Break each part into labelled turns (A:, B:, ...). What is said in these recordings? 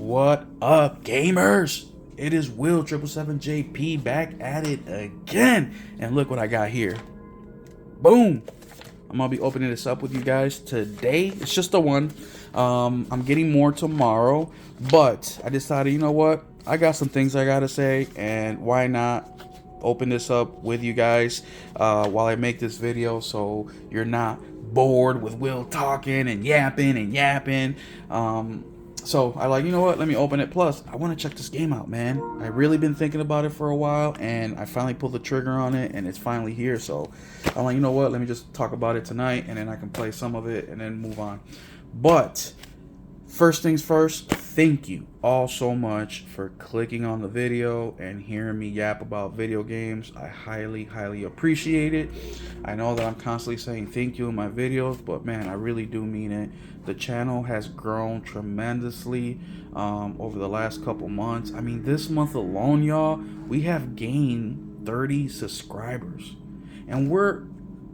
A: What up, gamers? It is Will 777JP back at it again. And look what I got here. Boom! I'm gonna be opening this up with you guys today. It's just the one. I'm getting more tomorrow, but I decided, you know what? I got some things I gotta say, and why not open this up with you guys while I make this video, so you're not bored with Will talking and yapping. So I like, you know what, let me open it. Plus, I want to check this game out, man. I really been thinking about it for a while, and I finally pulled the trigger on it, and it's finally here. So I'm like, you know what, let me just talk about it tonight, and then I can play some of it and then move on. But first things first, thank you all so much for clicking on the video and hearing me yap about video games. I highly appreciate it. I know that I'm constantly saying thank you in my videos, but man, I really do mean it. The channel has grown tremendously over the last couple months. I mean, this month alone, y'all, we have gained 30 subscribers, and we're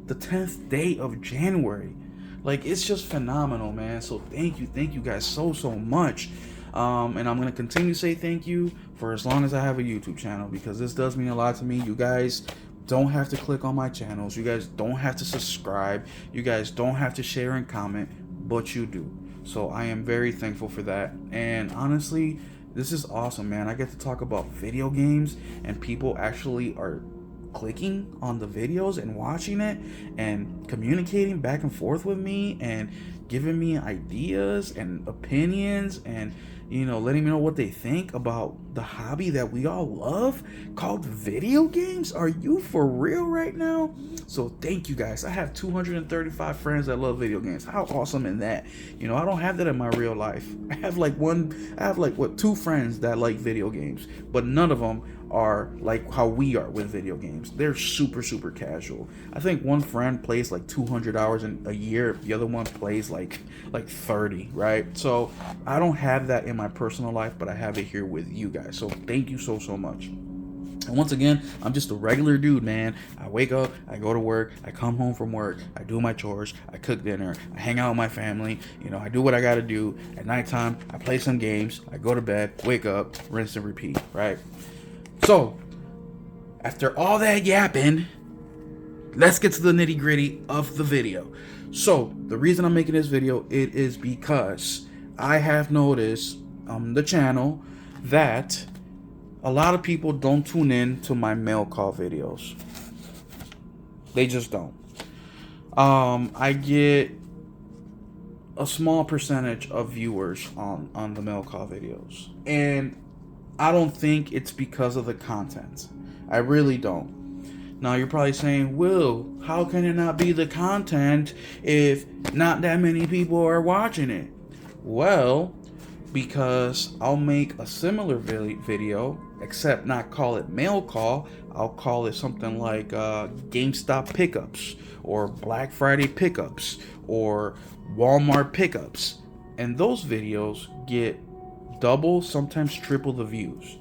A: the 10th day of January. Like, it's just phenomenal, man. So thank you guys so much. And I'm gonna continue to say thank you for as long as I have a YouTube channel, because this does mean a lot to me. You guys don't have to click on my channels, you guys don't have to subscribe, you guys don't have to share and comment, but you do. So I am very thankful for that. And honestly, this is awesome, man. I get to talk about video games, and people actually are clicking on the videos and watching it and communicating back and forth with me and giving me ideas and opinions, and you know, letting me know what they think about the hobby that we all love called video games. Are you for real right now? So thank you guys. I have 235 friends that love video games. How awesome is that? You know, I don't have that in my real life. I have like two friends that like video games, but none of them are like how we are with video games. They're super casual. I think one friend plays like 200 hours in a year. The other one plays like 30, right? So I don't have that in my personal life, but I have it here with you guys. So thank you so much. And once again, I'm just a regular dude, man. I wake up, I go to work, I come home from work, I do my chores, I cook dinner, I hang out with my family, you know, I do what I gotta do. At nighttime, I play some games, I go to bed, wake up, rinse and repeat, right? So, after all that yapping, let's get to the nitty-gritty of the video. So, the reason I'm making this video, it is because I have noticed on the channel that a lot of people don't tune in to my mail call videos. They just don't. I get a small percentage of viewers on the mail call videos, and I don't think it's because of the content. I really don't. Now you're probably saying, Will, how can it not be the content if not that many people are watching it? Well, because I'll make a similar video, except not call it mail call. I'll call it something like GameStop pickups, or Black Friday pickups, or Walmart pickups. And those videos get double, sometimes triple the views.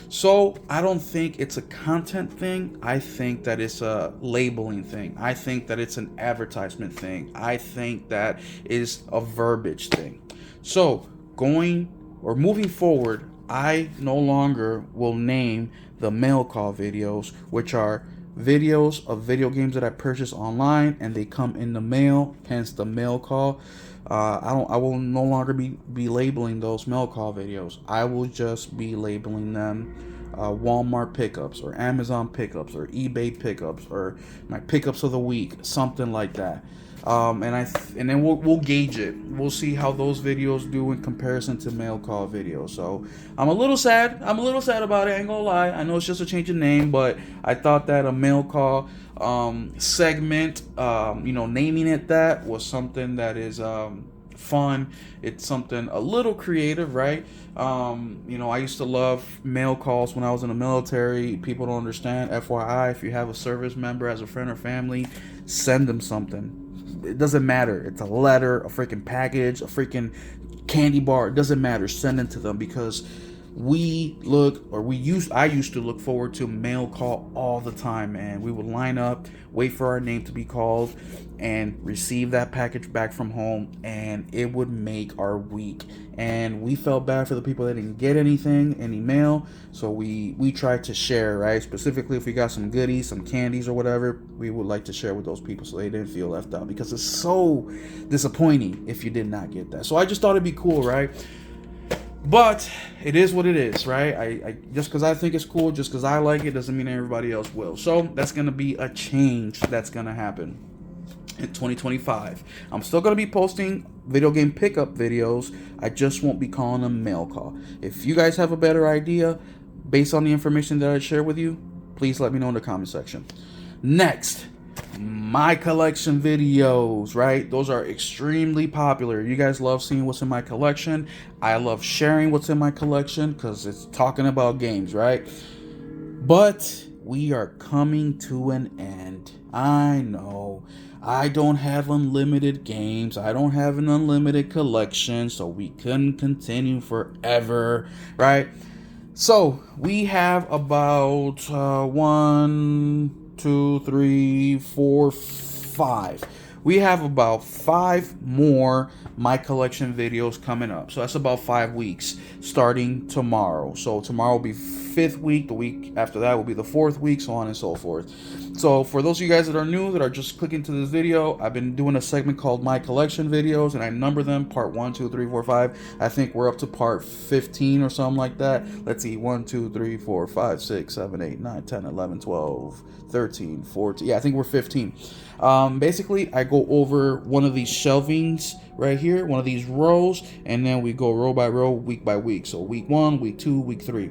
A: So I don't think it's a content thing. I think that it's a labeling thing. I think that it's an advertisement thing. I think that is a verbiage thing. So moving forward, I no longer will name the mail call videos, which are videos of video games that I purchase online and they come in the mail, hence the mail call. I will no longer be labeling those mail call videos. I will just be labeling them Walmart pickups, or Amazon pickups, or eBay pickups, or my pickups of the week, something like that. And then we'll gauge it. We'll see how those videos do in comparison to mail call videos. So I'm a little sad about it. I ain't gonna lie. I know it's just a change of name, but I thought that a mail call segment, naming it that was something that is fun. It's something a little creative, right? I used to love mail calls when I was in the military. People don't understand. FYI, if you have a service member as a friend or family, send them something. It doesn't matter. It's a letter, a freaking package, a freaking candy bar. It doesn't matter. Send it to them, because I used to look forward to mail call all the time, man. We would line up, wait for our name to be called, and receive that package back from home, and it would make our week. And we felt bad for the people that didn't get any mail, so we tried to share, right? Specifically, if we got some goodies, some candies or whatever, we would like to share with those people so they didn't feel left out, because it's so disappointing if you did not get that. So I just thought it'd be cool, right? But it is what it is, right? I just because I think it's cool, just because I like it, doesn't mean everybody else will. So that's gonna be a change that's gonna happen in 2025. I'm still gonna be posting video game pickup videos. I just won't be calling them mail call. If you guys have a better idea based on the information that I share with you, please let me know in the comment section. Next, my collection videos, right? Those are extremely popular. You guys love seeing what's in my collection. I love sharing what's in my collection because it's talking about games, right? But we are coming to an end. I know I don't have unlimited games. I don't have an unlimited collection, so we couldn't continue forever, right? So we have about 1, 2, 3, 4, 5. We have about 5 more my collection videos coming up. So that's about 5 weeks starting tomorrow. So tomorrow will be 5th week. The week after that will be the 4th week, so on and so forth. So for those of you guys that are new, that are just clicking to this video, I've been doing a segment called My Collection Videos, and I number them part 1, 2, 3, 4, 5. I think we're up to part 15 or something like that. Let's see, 1, 2, 3, 4, 5, 6, 7, 8, 9, 10, 11, 12, 13, 14. Yeah, I think we're 15. Basically, I go over one of these shelvings right here, one of these rows, and then we go row by row, week by week. So week 1, week 2, week 3.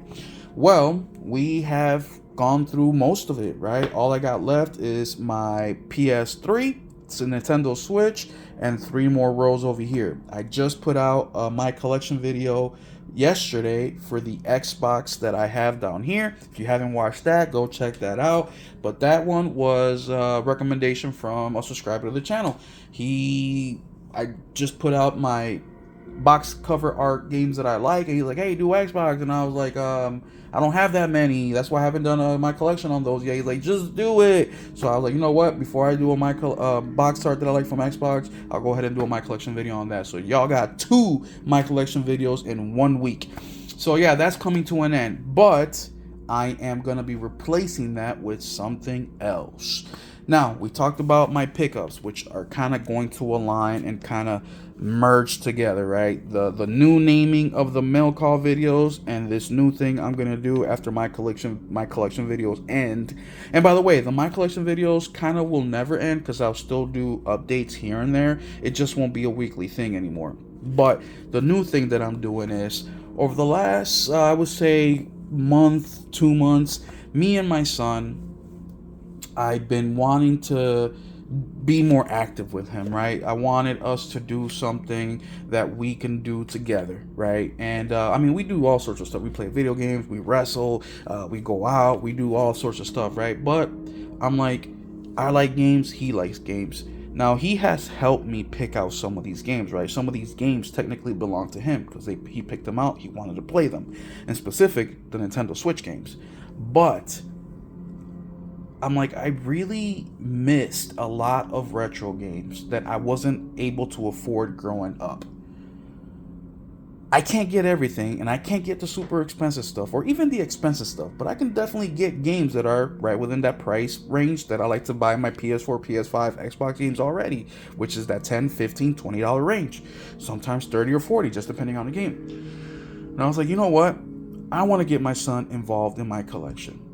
A: Well, we have gone through most of it, right? All I got left is my PS3, it's a Nintendo Switch, and 3 more rows over here. I just put out my collection video yesterday for the Xbox that I have down here. If you haven't watched that, go check that out. But that one was a recommendation from a subscriber to the channel. I just put out my box cover art games that I like, and he's like, hey, do Xbox, and I was like, I don't have that many, that's why I haven't done my collection on those yet. He's like, just do it. So I was like, you know what, before I do my box art that I like from Xbox, I'll go ahead and do my collection video on that. So y'all got 2 my collection videos in 1 week. So yeah, that's coming to an end, but I am gonna be replacing that with something else. Now, we talked about my pickups, which are kind of going to align and kind of merge together, right? The new naming of the mail call videos and this new thing I'm going to do after my collection videos end. And by the way, the my collection videos kind of will never end because I'll still do updates here and there. It just won't be a weekly thing anymore. But the new thing that I'm doing is, over the last, I would say, month, 2 months, me and my son, I've been wanting to be more active with him, right? I wanted us to do something that we can do together, right? And I mean, we do all sorts of stuff. We play video games, we wrestle, we go out, we do all sorts of stuff, right? But I'm like, I like games, he likes games. Now, he has helped me pick out some of these games, right? Some of these games technically belong to him because he picked them out, he wanted to play them. In specific, the Nintendo Switch games. But I'm like, I really missed a lot of retro games that I wasn't able to afford growing up. I can't get everything, and I can't get the super expensive stuff, or even the expensive stuff, but I can definitely get games that are right within that price range that I like to buy my PS4, PS5, Xbox games already, which is that $10, $15, $20 range. Sometimes 30 or 40, just depending on the game. And I was like, you know what? I want to get my son involved in my collection.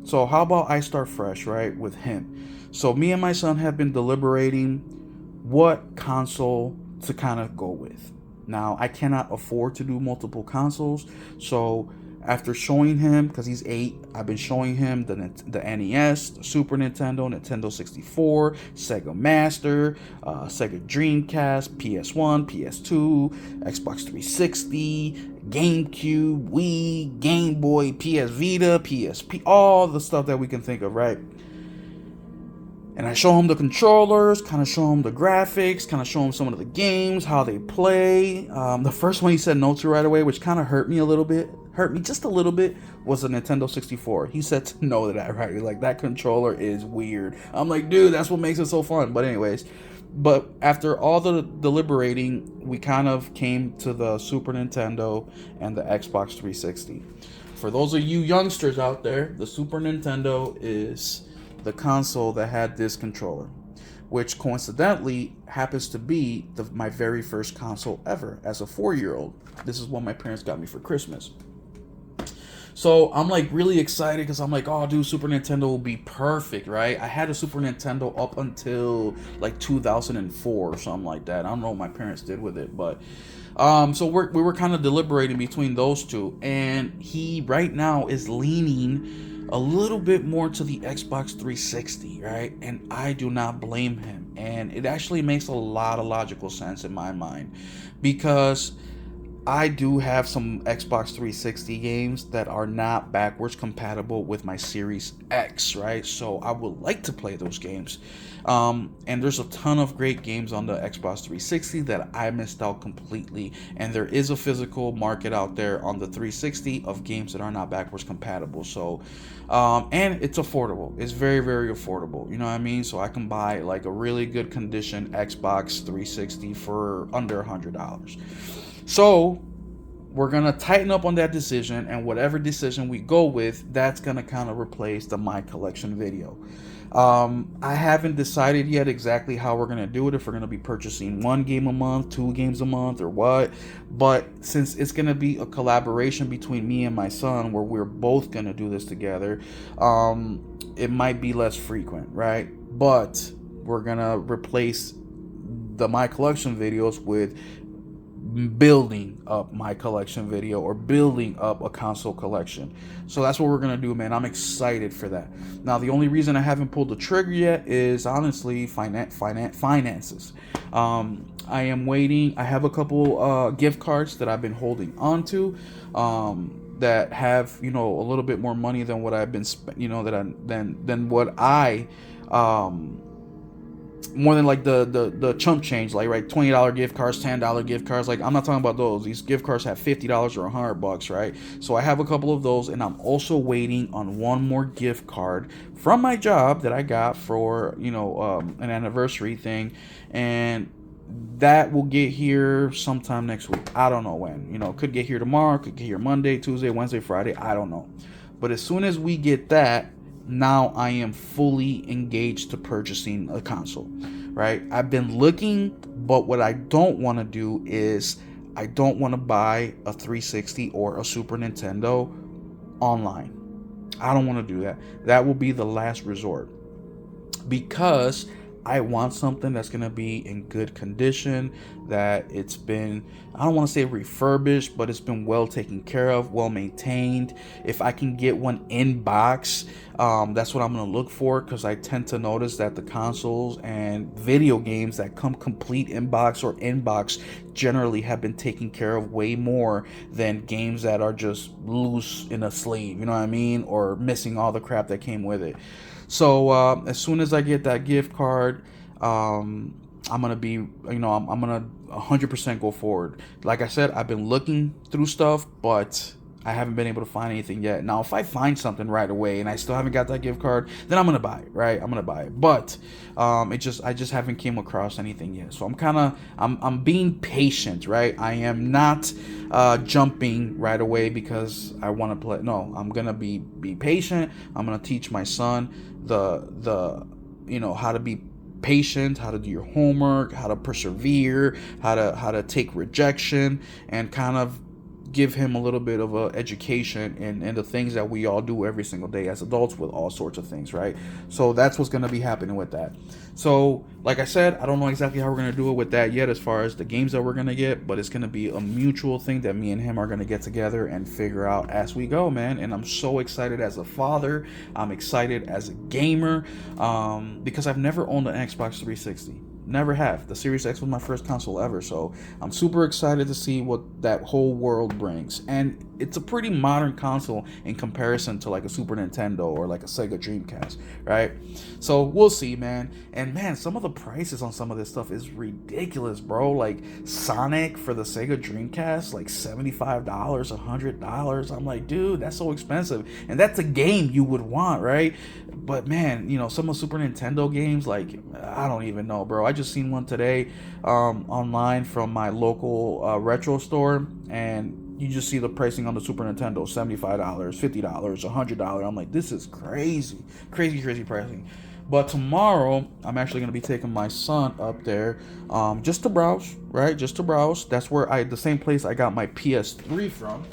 A: So how about I start fresh, right, with him? So me and my son have been deliberating what console to kind of go with. Now, I cannot afford to do multiple consoles, so after showing him, because he's 8, I've been showing him the NES, the Super Nintendo, Nintendo 64, Sega Master, Sega Dreamcast, PS1, PS2, Xbox 360, GameCube, Wii, Game Boy, PS Vita, PSP, all the stuff that we can think of, right? And I show him the controllers, kind of show him the graphics, kind of show him some of the games, how they play. The first one he said no to right away, which kind of hurt me just a little bit, was a Nintendo 64. He said no to that, right? Like, that controller is weird. I'm like, dude, that's what makes it so fun. But anyways, but after all the deliberating, we kind of came to the Super Nintendo and the Xbox 360. For those of you youngsters out there, the Super Nintendo is the console that had this controller, which coincidentally happens to be my very first console ever as a 4-year-old. This is what my parents got me for Christmas. So I'm like really excited because I'm like, oh, dude, Super Nintendo will be perfect, right? I had a Super Nintendo up until like 2004 or something like that. I don't know what my parents did with it, but so we were kind of deliberating between those two, and he right now is leaning a little bit more to the Xbox 360, right? And I do not blame him, and it actually makes a lot of logical sense in my mind, because I do have some Xbox 360 games that are not backwards compatible with my Series X, right? So I would like to play those games. And there's a ton of great games on the Xbox 360 that I missed out completely. And there is a physical market out there on the 360 of games that are not backwards compatible. So, and it's affordable. It's very, very affordable. You know what I mean? So I can buy like a really good condition Xbox 360 for under $100. So we're going to tighten up on that decision, and whatever decision we go with, that's going to kind of replace the My Collection video. I haven't decided yet exactly how we're going to do it, if we're going to be purchasing 1 game a month, 2 games a month, or what. But since it's going to be a collaboration between me and my son, where we're both going to do this together, it might be less frequent, right? But we're going to replace the My Collection videos with building up my collection video, or building up a console collection. So that's what we're gonna do, man. I'm excited for that. Now, the only reason I haven't pulled the trigger yet is honestly finances. I am waiting. I have a couple gift cards that I've been holding on to, that have, you know, a little bit more money than what I've been than what I more than like the chump change, like, right, $20 gift cards, $10 gift cards. Like, I'm not talking about those. These gift cards have $50 or $100, right? So I have a couple of those, and I'm also waiting on one more gift card from my job that I got for, you know, an anniversary thing, and that will get here sometime next week. I don't know when. You know, could get here tomorrow, could get here Monday, Tuesday, Wednesday, Friday. I don't know. But as soon as we get that, now I am fully engaged to purchasing a console, right? I've been looking, but what I don't want to do is I don't want to buy a 360 or a Super Nintendo online. I don't want to do that. That will be the last resort, because I want something that's going to be in good condition, that it's been, I don't want to say refurbished, but it's been well taken care of, well maintained. If I can get one in box, that's what I'm going to look for, because I tend to notice that the consoles and video games that come complete in box or in box generally have been taken care of way more than games that are just loose in a sleeve, you know what I mean, or missing all the crap that came with it. So as soon as I get that gift card, I'm gonna be, you know, I'm gonna 100% go forward. Like I said, I've been looking through stuff, but I haven't been able to find anything yet. Now, if I find something right away and I still haven't got that gift card, then I'm gonna buy it, right? I'm gonna buy it. But I just haven't came across anything yet. So I'm being patient, right? I am not jumping right away because I want to play. No, I'm gonna be patient. I'm gonna teach my son the you know, how to be patient, how to do your homework, how to persevere, how to take rejection, and kind of give him a little bit of a education in the things that we all do every single day as adults with all sorts of things, right? So that's what's going to be happening with that. So like I said, I don't know exactly how we're going to do it with that yet as far as the games that we're going to get, but it's going to be a mutual thing that me and him are going to get together and figure out as we go, man. And I'm so excited as a father. I'm excited as a gamer, because I've never owned an Xbox 360. Never have. The Series X was my first console ever, so I'm super excited to see what that whole world brings. And it's a pretty modern console in comparison to like a Super Nintendo or like a Sega Dreamcast, right? So we'll see, man. And man, some of the prices on some of this stuff is ridiculous, bro. Like Sonic for the Sega Dreamcast, like $75, $100. I'm like, dude, that's so expensive. And that's a game you would want, right? But man, you know, some of Super Nintendo games, like, I don't even know, bro. I just seen one today online from my local retro store, and you just see the pricing on the Super Nintendo, $75, $50, $100. I'm like, this is crazy, crazy pricing. But tomorrow, I'm actually going to be taking my son up there just to browse, right? Just to browse. That's where the same place I got my PS3 from.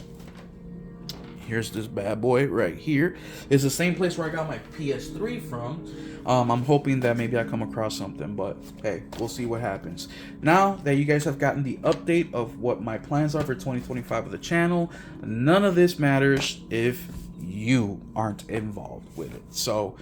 A: Here's this bad boy right here. It's the same place where I got my PS3 from. I'm hoping that maybe I come across something, but hey, we'll see what happens. Now that you guys have gotten the update of what my plans are for 2025 of the channel, none of this matters if you aren't involved with it. So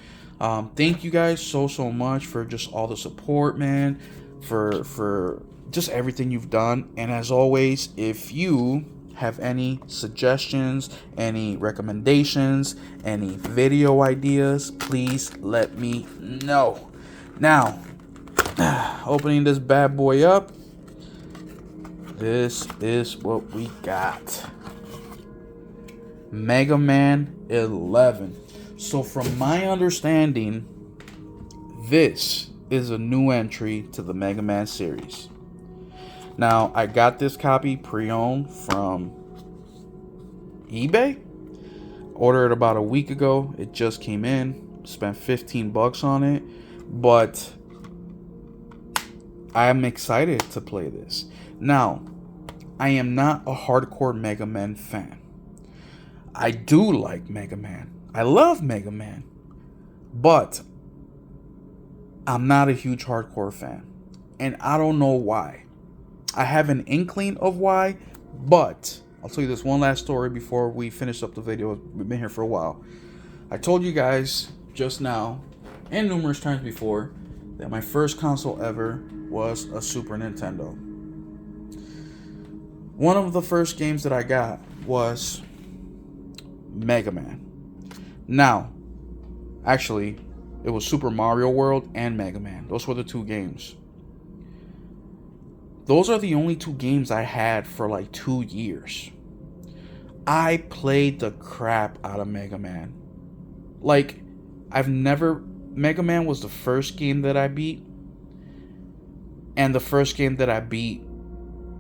A: thank you guys so much for just all the support, man, for just everything you've done. And as always, if you have any suggestions, any recommendations, any video ideas, please let me know. Now, opening this bad boy up, this is what we got. Mega Man 11. So from my understanding, this is a new entry to the Mega Man series. Now, I got this copy pre-owned from eBay. Ordered it about a week ago. It just came in. Spent $15 on it. But I'm excited to play this. Now, I am not a hardcore Mega Man fan. I do like Mega Man. I love Mega Man. But I'm not a huge hardcore fan. And I don't know why. I have an inkling of why, but I'll tell you this one last story before we finish up the video. We've been here for a while. I told you guys just now, and numerous times before, that my first console ever was a Super Nintendo. One of the first games that I got was Mega Man. Now, actually, it was Super Mario World and Mega Man. Those were the two games. Those are the only two games I had for like 2 years. I played the crap out of Mega Man. Like, Mega Man was the first game that I beat. And the first game that I beat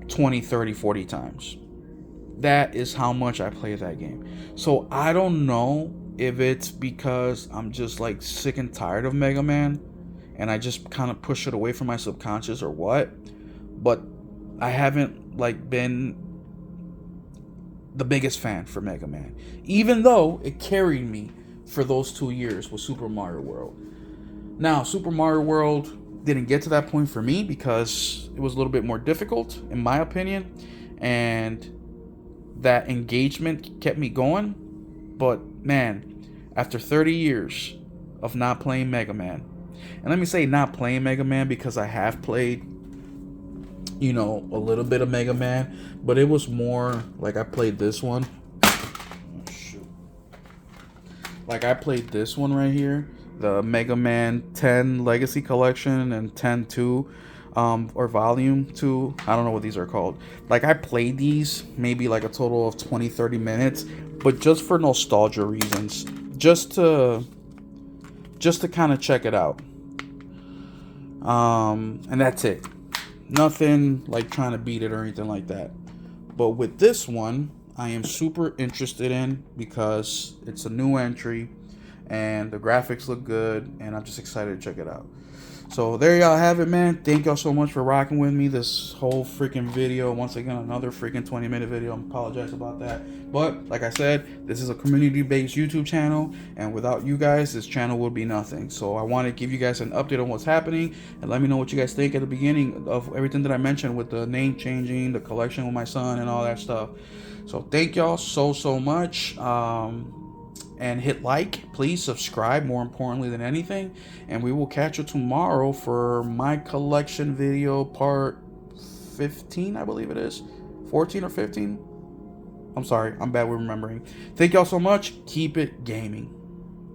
A: 20, 30, 40 times. That is how much I played that game. So I don't know if it's because I'm just like sick and tired of Mega Man. And I just kind of push it away from my subconscious or what. But I haven't like been the biggest fan for Mega Man, even though it carried me for those 2 years with Super Mario World. Now, Super Mario World didn't get to that point for me because it was a little bit more difficult, in my opinion, and that engagement kept me going. But man, after 30 years of not playing Mega Man, and let me say not playing Mega Man because I have played, you know, a little bit of Mega Man, but it was more like I played this one. Oh, shoot. Like I played this one right here, the Mega Man 10 Legacy Collection and 10-2, or Volume 2. I don't know what these are called. Like I played these maybe like a total of 20-30 minutes, but just for nostalgia reasons, just to kind of check it out. And that's it. Nothing like trying to beat it or anything like that. But with this one, I am super interested in because it's a new entry and the graphics look good and I'm just excited to check it out. So there y'all have it, man. Thank y'all so much for rocking with me this whole freaking video. Once again, another freaking 20-minute video. I apologize about that. But like I said, this is a community-based YouTube channel, and without you guys, this channel would be nothing. So I want to give you guys an update on what's happening, and let me know what you guys think at the beginning of everything that I mentioned with the name changing, the collection with my son, and all that stuff. So thank y'all so much. and hit like. Please subscribe, more importantly than anything. And we will catch you tomorrow for my collection video part 15, I believe it is. 14 or 15? I'm sorry, I'm bad with remembering. Thank y'all so much. Keep it gaming.